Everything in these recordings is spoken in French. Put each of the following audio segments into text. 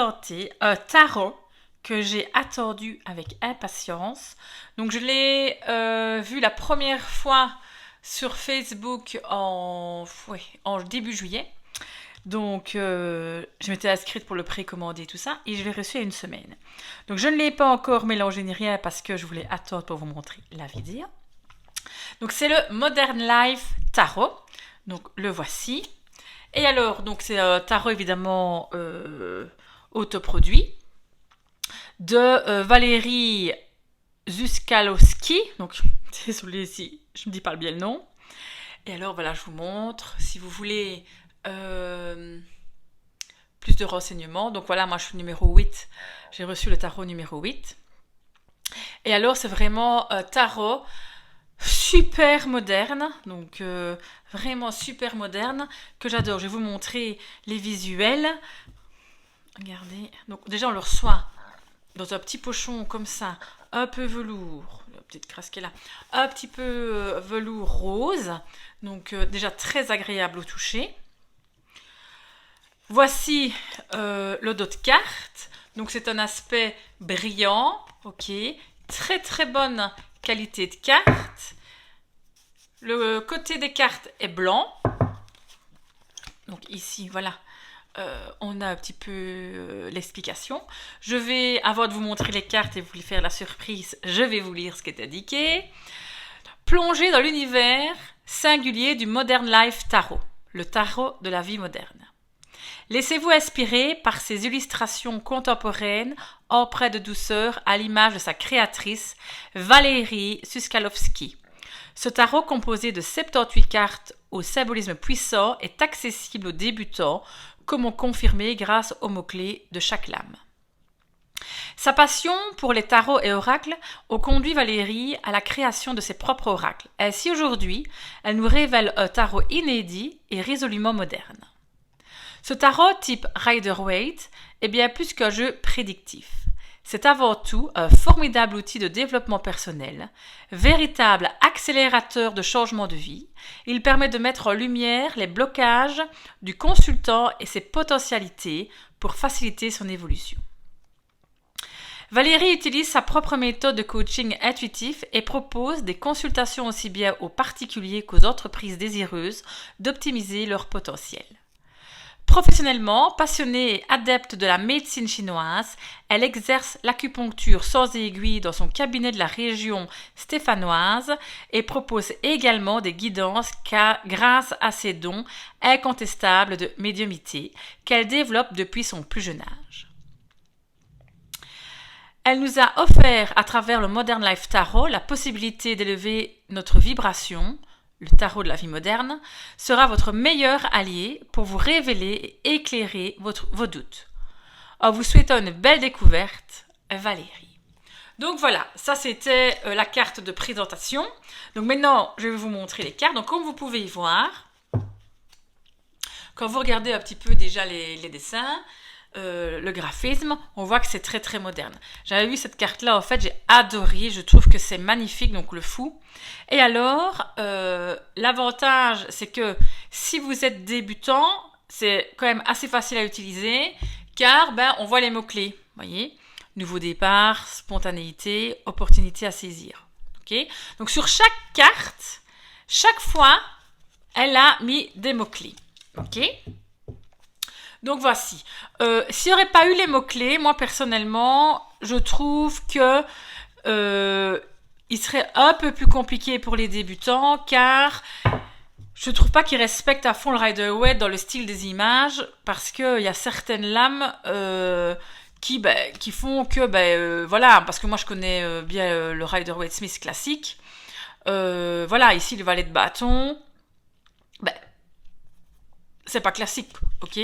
présenter un tarot que j'ai attendu avec impatience. Donc je l'ai vu la première fois sur Facebook en début juillet. Donc je m'étais inscrite pour le précommander tout ça et je l'ai reçu il y a une semaine. Donc je ne l'ai pas encore mélangé ni rien parce que je voulais attendre pour vous montrer la vidéo. Donc c'est le Modern Life Tarot. Donc le voici. Et alors, donc c'est un tarot évidemment autoproduit de Valérie Zuskalowski. Donc désolée si je ne dis pas bien le nom. Et alors voilà, je vous montre. Si vous voulez plus de renseignements. Donc voilà, moi je suis numéro 8. J'ai reçu le tarot numéro 8. Et alors c'est vraiment un tarot super moderne, donc vraiment super moderne, que j'adore. Je vais vous montrer les visuels. Regardez. Donc déjà on le reçoit dans un petit pochon comme ça, un peu velours, la petite crasse qui est là, un petit peu velours rose, donc déjà très agréable au toucher. Voici le dos de carte. Donc c'est un aspect brillant, ok, très très bonne qualité de carte. Le côté des cartes est blanc. Donc ici, voilà, on a un petit peu l'explication. Je vais, avant de vous montrer les cartes et vous faire la surprise, je vais vous lire ce qui est indiqué. Plongez dans l'univers singulier du Modern Life Tarot, le tarot de la vie moderne. Laissez-vous inspirer par ces illustrations contemporaines empreintes de douceur à l'image de sa créatrice, Valérie Zuskalowski. Ce tarot, composé de 78 cartes au symbolisme puissant, est accessible aux débutants, comme ont confirmé grâce aux mots-clés de chaque lame. Sa passion pour les tarots et oracles a conduit Valérie à la création de ses propres oracles. Ainsi, aujourd'hui, elle nous révèle un tarot inédit et résolument moderne. Ce tarot type Rider-Waite est bien plus qu'un jeu prédictif. C'est avant tout un formidable outil de développement personnel, véritable accélérateur de changement de vie. Il permet de mettre en lumière les blocages du consultant et ses potentialités pour faciliter son évolution. Valérie utilise sa propre méthode de coaching intuitif et propose des consultations aussi bien aux particuliers qu'aux entreprises désireuses d'optimiser leur potentiel. Professionnellement, passionnée et adepte de la médecine chinoise, elle exerce l'acupuncture sans aiguille dans son cabinet de la région stéphanoise et propose également des guidances grâce à ses dons incontestables de médiumnité qu'elle développe depuis son plus jeune âge. Elle nous a offert à travers le Modern Life Tarot la possibilité d'élever notre vibration. Le tarot de la vie moderne sera votre meilleur allié pour vous révéler et éclairer vos doutes. En vous souhaitant une belle découverte, Valérie. Donc voilà, ça c'était la carte de présentation. Donc maintenant, je vais vous montrer les cartes. Donc comme vous pouvez y voir, quand vous regardez un petit peu déjà les dessins, le graphisme, on voit que c'est très très moderne. J'avais vu cette carte là, en fait j'ai adoré, je trouve que c'est magnifique, donc le fou. Et alors l'avantage c'est que si vous êtes débutant, c'est quand même assez facile à utiliser car on voit les mots-clés, voyez, nouveau départ, spontanéité, opportunité à saisir. Okay, donc sur chaque carte, chaque fois elle a mis des mots-clés. Ok. Donc voici. S'il n'y aurait pas eu les mots-clés, moi personnellement, je trouve que il serait un peu plus compliqué pour les débutants car je ne trouve pas qu'ils respectent à fond le Rider-Waite dans le style des images parce qu'il y a certaines lames qui font que, voilà, parce que moi je connais bien le Rider-Waite Smith classique. Voilà, ici le valet de bâton. C'est pas classique, ok?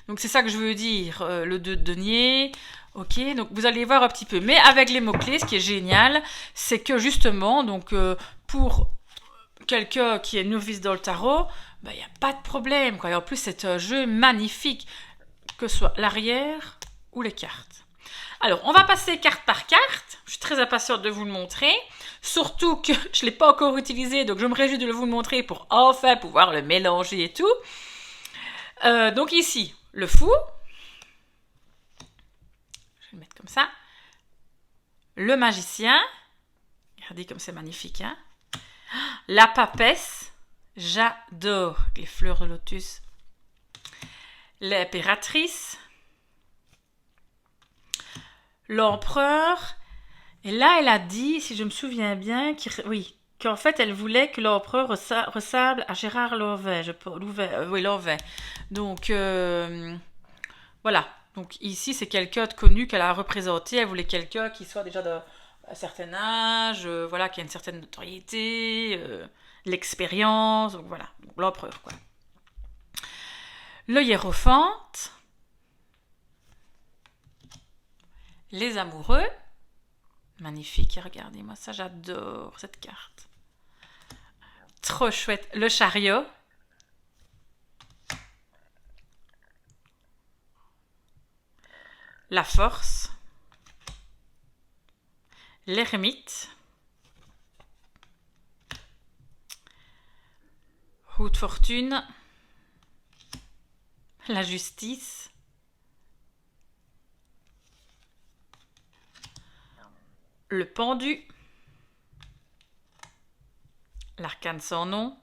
Donc c'est ça que je veux dire, le 2 de denier, ok? Donc vous allez voir un petit peu. Mais avec les mots-clés, ce qui est génial, c'est que justement, donc pour quelqu'un qui est novice dans le tarot, il n'y a pas de problème, quoi. Et en plus, c'est un jeu magnifique, que ce soit l'arrière ou les cartes. Alors, on va passer carte par carte. Je suis très impatiente de vous le montrer. Surtout que je ne l'ai pas encore utilisé, donc je me réjouis de vous le montrer pour enfin pouvoir le mélanger et tout. Donc ici, le fou. le mettre comme ça. Le magicien. Regardez comme c'est magnifique. Hein. La papesse. J'adore les fleurs de lotus. L'impératrice. L'empereur. Et là, elle a dit, si je me souviens bien, qu'en fait, elle voulait que l'empereur ressemble à Gérard Louvet. Louvet. Donc, voilà. Donc, ici, c'est quelqu'un de connu qu'elle a représenté. Elle voulait quelqu'un qui soit déjà d'un certain âge, voilà, qui a une certaine notoriété, l'expérience. Donc, voilà. Donc, l'empereur, quoi. Le hiérophante. Les amoureux. Magnifique, regardez-moi ça, j'adore cette carte. Trop chouette. Le chariot. La force. L'ermite. Roue de fortune. La justice. Le pendu. L'arcane sans nom.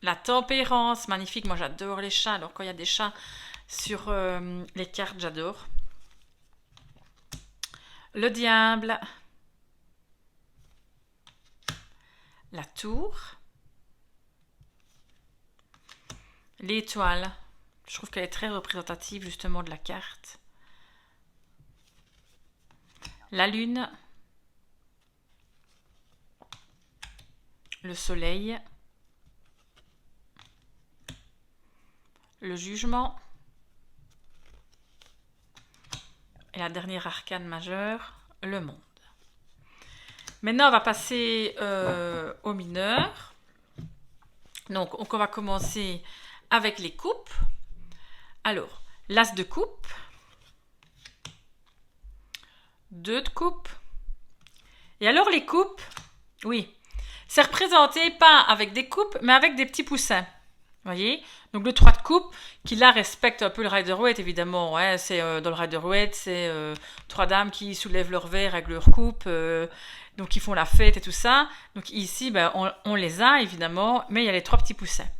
La tempérance, magnifique. Moi, j'adore les chats. Alors, quand il y a des chats sur les cartes, j'adore. Le diable. La tour. L'étoile. Je trouve qu'elle est très représentative, justement, de la carte. La lune. Le soleil. Le jugement. Et la dernière arcane majeure, le monde. Maintenant, on va passer au mineur. Donc, on va commencer avec les coupes. Alors, l'as de coupe. 2 de coupe. Et alors, les coupes, oui, c'est représenté pas avec des coupes, mais avec des petits poussins. Vous voyez? Donc le 3 de coupe, qui là respecte un peu le Rider-Waite, évidemment. Ouais, c'est dans le Rider-Waite, c'est 3 dames qui soulèvent leur verre avec leur coupe, donc qui font la fête et tout ça. Donc ici, ben, on les a, évidemment, mais il y a les 3 petits poussins.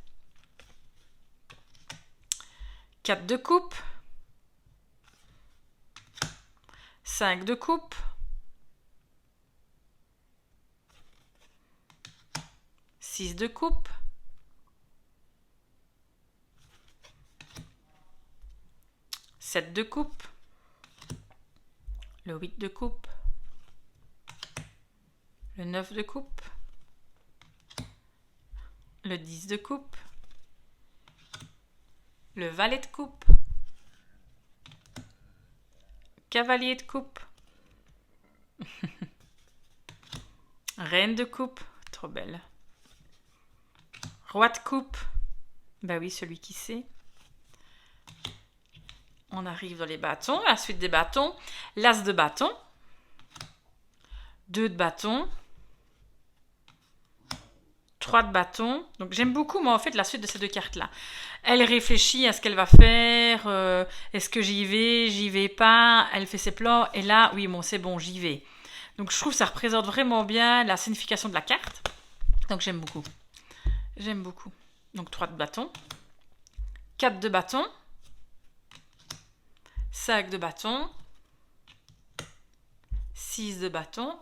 4 de coupe. 5 de coupe. 6 de coupe. 7 de coupe. Le 8 de coupe. Le 9 de coupe. Le 10 de coupe. Le valet de coupe. Cavalier de coupe. Reine de coupe. Trop belle. Roi de coupe. Bah oui, celui qui sait. On arrive dans les bâtons. La suite des bâtons. L'as de bâton. 2 de bâton. 3 de bâton. Donc j'aime beaucoup, moi, en fait, la suite de ces 2 cartes-là. Elle réfléchit à ce qu'elle va faire. Est-ce que j'y vais pas. Elle fait ses plans. Et là, oui, bon, c'est bon, j'y vais. Donc je trouve que ça représente vraiment bien la signification de la carte. Donc j'aime beaucoup. J'aime beaucoup. Donc 3 de bâton. 4 de bâton. 5 de bâton. 6 de bâton.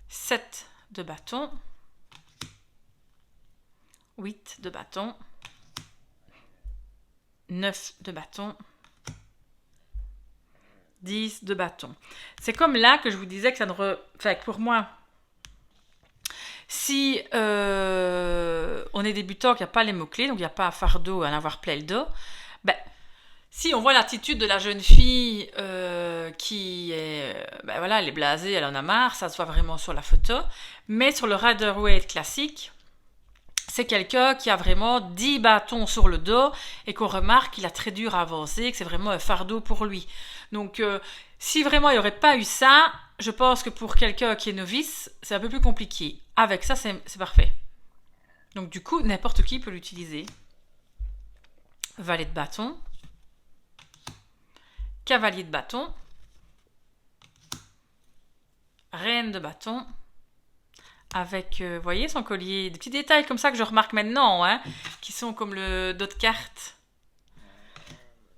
7 de bâton. 8 de bâton. 9 de bâton. 10 de bâton. C'est comme là que je vous disais que ça ne... Enfin, pour moi, si on est débutant, qu'il n'y a pas les mots-clés, donc il n'y a pas un fardeau, un avoir plein le dos, ben, si on voit l'attitude de la jeune fille qui est... Ben voilà, elle est blasée, elle en a marre, ça se voit vraiment sur la photo. Mais sur le Rider-Waite classique, c'est quelqu'un qui a vraiment 10 bâtons sur le dos et qu'on remarque qu'il a très dur à avancer, que c'est vraiment un fardeau pour lui. Donc, si vraiment il n'y aurait pas eu ça, je pense que pour quelqu'un qui est novice, c'est un peu plus compliqué. Avec ça, c'est parfait. Donc, du coup, n'importe qui peut l'utiliser. Valet de bâton. cavalier de bâton, reine de bâton, avec, vous voyez, son collier, des petits détails comme ça que je remarque maintenant, hein, qui sont comme le dos de carte.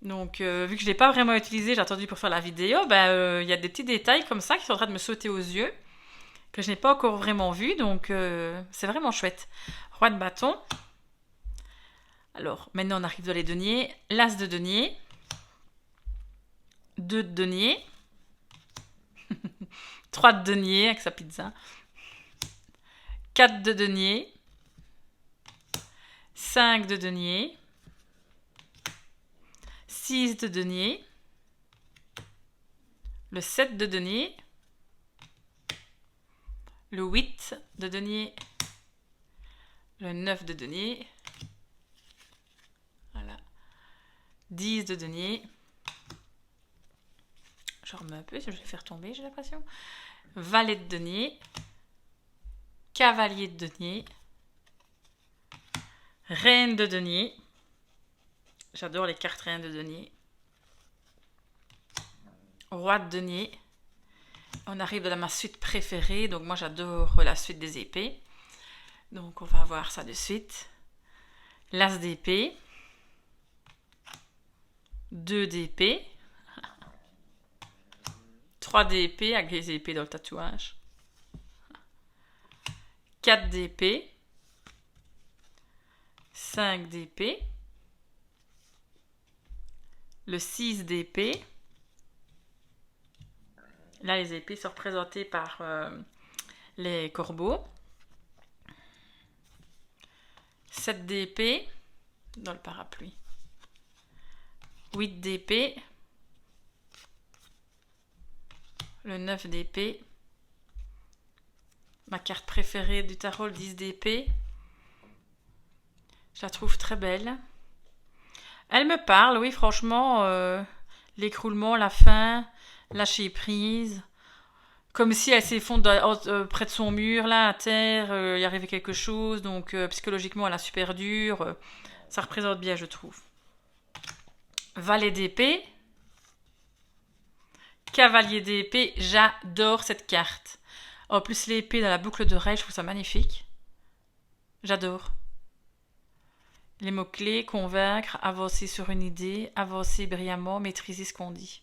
Donc, vu que je ne l'ai pas vraiment utilisé, j'ai attendu pour faire la vidéo, il y a des petits détails comme ça qui sont en train de me sauter aux yeux, que je n'ai pas encore vraiment vu, donc c'est vraiment chouette. Roi de bâton. Alors, maintenant on arrive dans les deniers. L'as de denier. 2 de denier. 3 de denier avec sa pizza. 4 de denier. 5 de denier. 6 de denier. Le 7 de denier. Le 8 de denier. Le 9 de denier. Voilà. 10 de denier. Je remets un peu, je vais faire tomber, j'ai l'impression. Valet de denier. Cavalier de denier. Reine de denier. J'adore les cartes reines de denier. Roi de denier. On arrive dans ma suite préférée, donc moi j'adore la suite des épées. Donc on va voir ça de suite. L'as d'épée. 2 d'épée. 3 d'épée avec les épées dans le tatouage. 4 d'épée. 5 d'épée. Le 6 d'épée. Là, les épées sont représentées par les corbeaux. 7 d'épée dans le parapluie. 8 d'épée. Le 9 d'épée. Ma carte préférée du tarot, le 10 d'épée. Je la trouve très belle. Elle me parle, oui, franchement. L'écroulement, la fin, lâcher prise. Comme si elle s'effondre près de son mur, là, à terre, il arrivait quelque chose. Donc, psychologiquement, elle a super dur. Ça représente bien, je trouve. Valet d'épée. Cavalier d'épée, j'adore cette carte. En plus, l'épée dans la boucle d'oreille, je trouve ça magnifique. J'adore. Les mots-clés, convaincre, avancer sur une idée, avancer brillamment, maîtriser ce qu'on dit.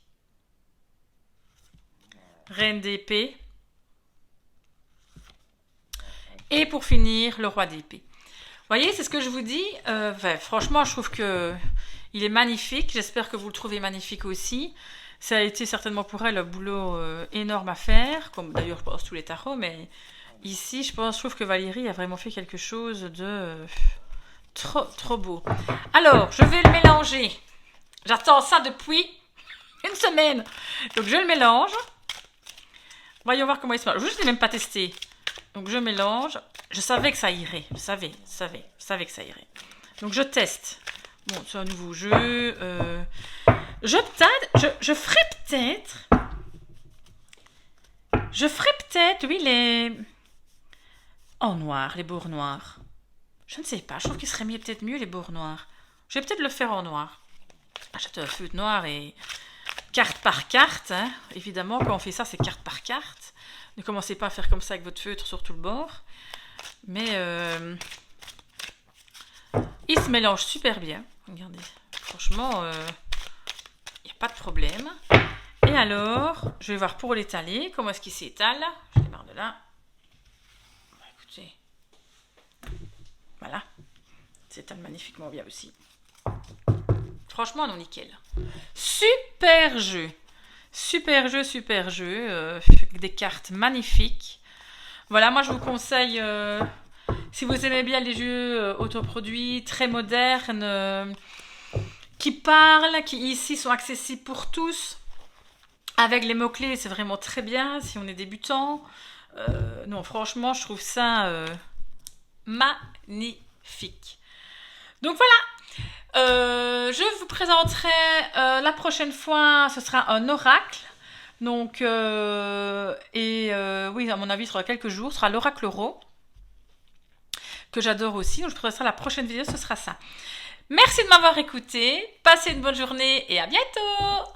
Reine d'épée. Et pour finir, le roi d'épée. Vous voyez, c'est ce que je vous dis. Franchement, je trouve que il est magnifique. J'espère que vous le trouvez magnifique aussi. Ça a été certainement pour elle un boulot énorme à faire, comme d'ailleurs je pense tous les tarots, mais ici je trouve que Valérie a vraiment fait quelque chose de trop beau. Alors, je vais le mélanger. J'attends ça depuis une semaine. Donc je le mélange. Voyons voir comment il se passe. Je ne l'ai même pas testé. Donc je mélange. Je savais que ça irait. Je savais que ça irait. Donc je teste. Bon, c'est un nouveau jeu. Je ferai peut-être, oui, les... en noir, les bords noirs. Je ne sais pas, je trouve qu'il serait peut-être mieux les bords noirs. Je vais peut-être le faire en noir. Achète un feutre noir et carte par carte. Hein. Évidemment, quand on fait ça, c'est carte par carte. Ne commencez pas à faire comme ça avec votre feutre sur tout le bord. Mais il se mélange super bien. Regardez, franchement... pas de problème. Et alors, je vais voir pour l'étaler, comment est-ce qu'il s'étale. Je démarre de là. Écoutez, voilà. Il s'étale magnifiquement bien aussi. Franchement, non, nickel. Super jeu. Super jeu. Des cartes magnifiques. Voilà, moi je vous conseille, si vous aimez bien les jeux autoproduits, très modernes, qui parlent, qui ici sont accessibles pour tous. Avec les mots-clés, c'est vraiment très bien si on est débutant. Non, franchement, je trouve ça magnifique. Donc voilà, je vous présenterai la prochaine fois, ce sera un oracle. Donc, oui, à mon avis, ce sera quelques jours, ce sera l'oracle Ro, que j'adore aussi. Donc, je présenterai la prochaine vidéo, ce sera ça. Merci de m'avoir écouté, passez une bonne journée et à bientôt!